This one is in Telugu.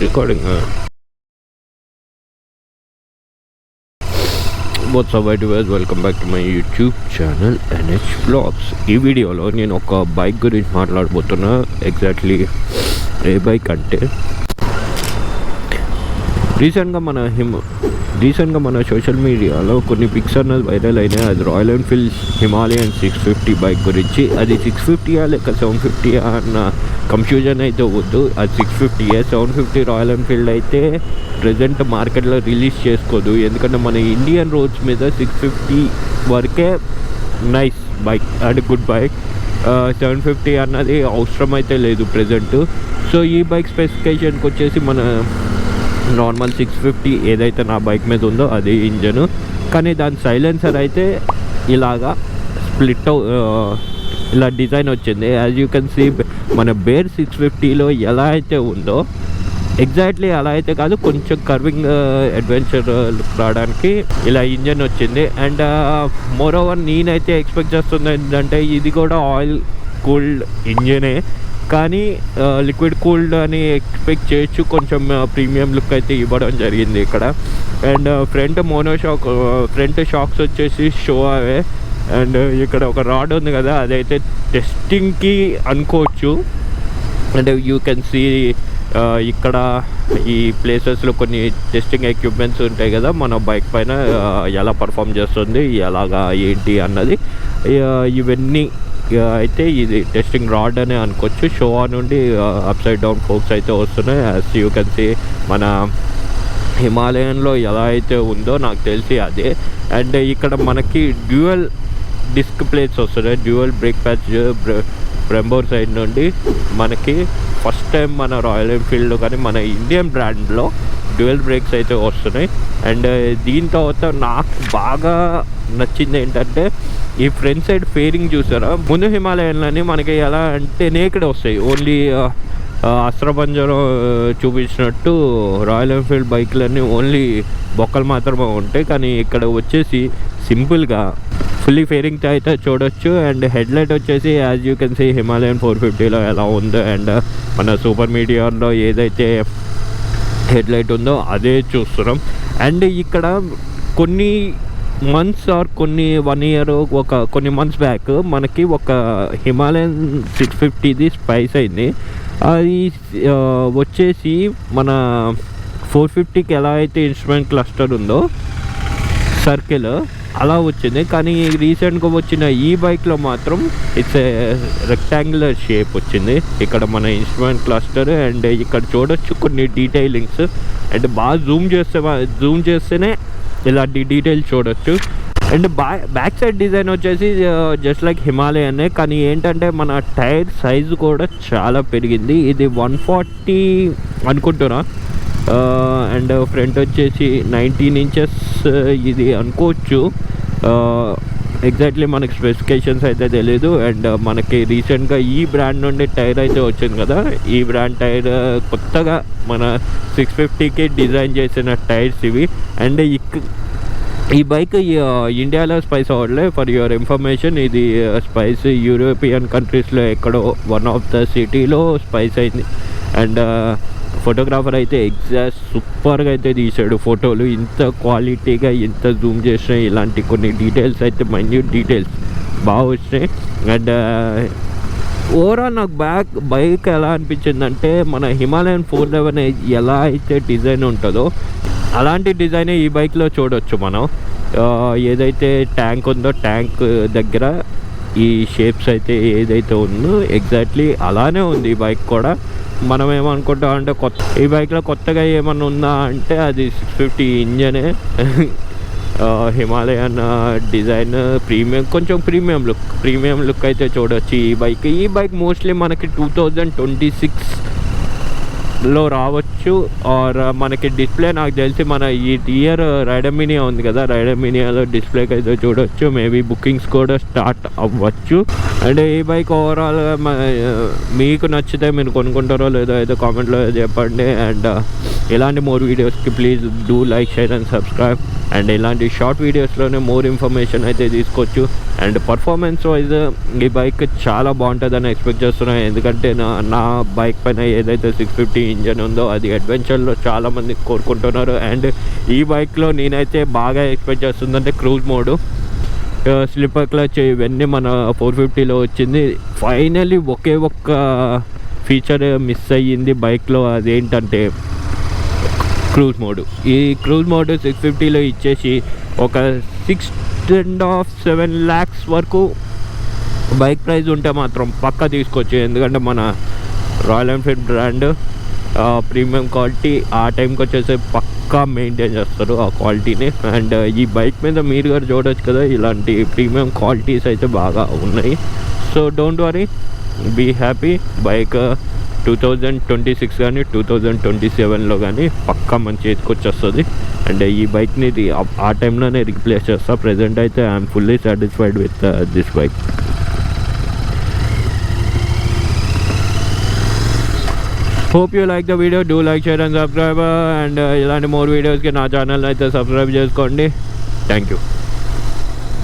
recording. What's up guys, welcome back to my YouTube channel NH Vlogs. ఈ వీడియోలో నేను ఒక బైక్ గురించి మాట్లాడబోతున్నా. ఎగ్జాక్ట్లీ ఏ బైక్ అంటే రీసెంట్గా మన సోషల్ మీడియాలో కొన్ని పిక్స్ అన్నది వైరల్ అయినాయి. అది రాయల్ ఎన్ఫీల్డ్ హిమాలయన్ 650 బైక్ గురించి. అది 650 లేక 750 అన్న కన్ఫ్యూజన్ అయితే వద్దు. అది 650 750 రాయల్ ఎన్ఫీల్డ్ అయితే ప్రజెంట్ మార్కెట్లో రిలీజ్ చేసుకోదు. ఎందుకంటే మన ఇండియన్ రోడ్స్ మీద 650 వరకే nice bike and good bike. 750 అన్నది అవసరం అయితే లేదు ప్రజెంట్. సో ఈ బైక్ స్పెసిఫికేషన్కి వచ్చేసి మన నార్మల్ 650 ఏదైతే నా బైక్ మీద ఉందో అది ఇంజను, కానీ దాని సైలెన్సర్ అయితే ఇలాగా స్ప్లిట్ ఇలా డిజైన్ వచ్చింది. యాజ్ యూ కెన్ సీ మన బేర్ 650లో ఎలా అయితే ఉందో ఎగ్జాక్ట్లీ అలా అయితే కాదు, కొంచెం కర్వింగ్ అడ్వెంచర్ లుక్ రావడానికి ఇలా ఇంజన్ వచ్చింది. అండ్ మోర్ ఓవర్ నేనైతే ఎక్స్పెక్ట్ చేస్తుంది ఏంటంటే ఇది కూడా ఆయిల్ కూల్డ్ ఇంజనే, కానీ లిక్విడ్ కూల్డ్ అని ఎక్స్పెక్ట్ చేయొచ్చు. కొంచెం ప్రీమియం లుక్ అయితే ఇవ్వడం జరిగింది ఇక్కడ. అండ్ ఫ్రంట్ షాక్స్ వచ్చేసి షో అవే. అండ్ ఇక్కడ ఒక రాడ్ ఉంది కదా, అదైతే టెస్టింగ్కి అనుకోవచ్చు. అండ్ యూ కెన్ సీ ఇక్కడ ఈ ప్లేసెస్లో కొన్ని టెస్టింగ్ ఎక్విప్మెంట్స్ ఉంటాయి కదా మన బైక్ పైన, ఎలా పర్ఫామ్ చేస్తుంది ఎలాగా ఏంటి అన్నది. ఇవన్నీ అయితే ఇది టెస్టింగ్ రాడ్ అనే అనుకోవచ్చు. షో నుండి అప్ సైడ్ డౌన్ ఫోక్స్ అయితే వస్తున్నాయి. యాజ్ యూ కెన్ సీ మన హిమాలయన్లో ఎలా అయితే ఉందో నాకు తెలిసి అదే. అండ్ ఇక్కడ మనకి డ్యూయల్ డిస్క్ ప్లేట్స్ వస్తున్నాయి, డ్యూయల్ బ్రేక్ ప్యాచ్ బ్రెంబోర్ సైడ్ నుండి. మనకి ఫస్ట్ టైం మన రాయల్ ఎన్ఫీల్డ్లో కానీ మన ఇండియన్ బ్రాండ్లో డ్యూయల్ బ్రేక్స్ అయితే వస్తున్నాయి. అండ్ దీని తర్వాత నాకు బాగా నచ్చింది ఏంటంటే ఈ ఫ్రంట్ సైడ్ ఫేరింగ్ చూసారా. ముందు హిమాలయన్లని మనకి ఎలా అంటే నేకెడ్ వస్తాయి, ఓన్లీ అస్త్రపంజరం చూపించినట్టు రాయల్ ఎన్ఫీల్డ్ బైక్లన్నీ ఓన్లీ బొక్కలు మాత్రమే ఉంటాయి. కానీ ఇక్కడ వచ్చేసి సింపుల్గా ఫుల్లీ ఫేరింగ్తో అయితే చూడొచ్చు. అండ్ హెడ్లైట్ వచ్చేసి as you can see Himalayan 450లో ఎలా ఉందో అండ్ మన సూపర్ మీడియాలో ఏదైతే హెడ్లైట్ ఉందో అదే చూస్తున్నాం. అండ్ ఇక్కడ కొన్ని మంత్స్ ఆర్ కొన్ని 1 year కొన్ని మంత్స్ బ్యాక్ మనకి ఒక హిమాలయన్ 650ది స్పైస్ అయింది. అది వచ్చేసి మన 450కి ఎలా అయితే ఇన్స్ట్రుమెంట్ క్లస్టర్ ఉందో సర్కిల్ అలా వచ్చింది. కానీ రీసెంట్గా వచ్చిన ఈ బైక్లో మాత్రం ఇట్స్ ఏ రెక్టాంగులర్ షేప్ వచ్చింది. ఇక్కడ మన ఇన్స్ట్రుమెంట్ క్లస్టర్ అండ్ ఇక్కడ చూడొచ్చు కొన్ని డీటెయిలింగ్స్. అండ్ బాగా జూమ్ చేస్తేనే ఇలాంటి డీటెయిల్స్ చూడొచ్చు. అండ్ బ్యాక్ సైడ్ డిజైన్ వచ్చేసి జస్ట్ లైక్ హిమాలయనే, కానీ ఏంటంటే మన టైర్ సైజు కూడా చాలా పెరిగింది. ఇది 140 అనుకుంటున్నా. అండ్ ఫ్రంట్ వచ్చేసి 19 inches ఇది అనుకోవచ్చు. ఎగ్జాక్ట్లీ మనకి స్పెసిఫికేషన్స్ అయితే తెలియదు. అండ్ మనకి రీసెంట్గా ఈ బ్రాండ్ నుండి టైర్ అయితే వచ్చింది కదా, ఈ బ్రాండ్ టైర్ కొత్తగా మన 650కి డిజైన్ చేసిన టైర్స్ ఇవి. అండ్ ఈ బైక్ ఇండియాలో స్పైస్ అవ్వట్లే, ఫర్ యువర్ ఇన్ఫర్మేషన్. ఇది స్పైస్ యూరోపియన్ కంట్రీస్లో ఎక్కడో వన్ ఆఫ్ ద సిటీలో స్పైస్ అయింది. అండ్ ఫోటోగ్రాఫర్ అయితే ఎగ్జాక్ట్ సూపర్గా అయితే తీసాడు ఫోటోలు. ఇంత క్వాలిటీగా ఎంత జూమ్ చేసినాయి, ఇలాంటి కొన్ని డీటెయిల్స్ అయితే మైన్యూట్ డీటెయిల్స్ బాగా వచ్చినాయి. అండ్ ఓవరాల్ నాకు బైక్ ఎలా అనిపించిందంటే మన హిమాలయన్ 411 ఎలా అయితే డిజైన్ ఉంటుందో అలాంటి డిజైనే ఈ బైక్లో చూడవచ్చు మనం. ఏదైతే ట్యాంక్ ఉందో ట్యాంక్ దగ్గర ఈ షేప్స్ అయితే ఏదైతే ఉందో ఎగ్జాక్ట్లీ అలానే ఉంది ఈ బైక్ కూడా. మనం ఏమనుకుంటాం అంటే ఈ బైక్లో కొత్తగా ఏమన్నా ఉందా అంటే అది 650 ఇంజనే. హిమాలయన్ డిజైన్ కొంచెం ప్రీమియం లుక్ అయితే చూడవచ్చు ఈ బైక్ మోస్ట్లీ మనకి 2026లో రావచ్చు. ఆర్ మనకి డిస్ప్లే నాకు తెలిసి మన ఈ ఇయర్ రైడమినియా ఉంది కదా, రైడమినియాలో డిస్ప్లేకి అయితే చూడవచ్చు. మేబీ బుకింగ్స్ కూడా స్టార్ట్ అవ్వచ్చు. అండ్ ఈ బైక్ ఓవరాల్గా మీకు నచ్చితే మీరు కొనుక్కుంటారో లేదో అయితే కామెంట్లో చెప్పండి. అండ్ ఇలాంటి మోర్ వీడియోస్కి please do like, share and subscribe. And ఇలాంటి షార్ట్ వీడియోస్లోనే మోర్ ఇన్ఫర్మేషన్ అయితే తీసుకోవచ్చు. అండ్ పర్ఫార్మెన్స్ వైజ్ ఈ బైక్ చాలా బాగుంటుందని ఎక్స్పెక్ట్ చేస్తున్నాను. ఎందుకంటే నా బైక్ పైన ఏదైతే 650 ఇంజన్ ఉందో అది అడ్వెంచర్లో చాలామంది కోరుకుంటున్నారు. అండ్ ఈ బైక్లో నేనైతే బాగా ఎక్స్పెక్ట్ చేస్తుందంటే క్రూజ్ మోడు, స్లిప్పర్ క్లచ్, ఇవన్నీ మన 450లో వచ్చింది. ఫైనలీ ఒకే ఒక్క ఫీచర్ మిస్ అయ్యింది బైక్లో, అదేంటంటే క్రూజ్ మోడు. ఈ క్రూజ్ మోడ్ 650లో ఇచ్చేసి ఒక 6.5-7 lakhs వరకు బైక్ ప్రైస్ ఉంటే మాత్రం పక్కా తీసుకోవచ్చు. ఎందుకంటే మన royal Enfield brand premium quality ఆ టైంకి వచ్చేసి పక్కా మెయింటైన్ చేస్తారు ఆ క్వాలిటీని. అండ్ ఈ బైక్ మీద మీరు కూడా చూడవచ్చు కదా, ఇలాంటి ప్రీమియం క్వాలిటీస్ అయితే బాగా ఉన్నాయి. So don't worry, be happy. Bike 2026 కానీ 2027లో కానీ పక్కా మన చేతికి వచ్చేస్తుంది. అండ్ ఈ బైక్ని ఆ టైంలోనే రీప్లేస్ చేస్తా. ప్రజెంట్ అయితే I'm fully satisfied with this bike. Hope you like the video. Do like, share and subscribe. And ఇలాంటి మోర్ వీడియోస్కి నా ఛానల్ అయితే సబ్స్క్రైబ్ చేసుకోండి. Thank you.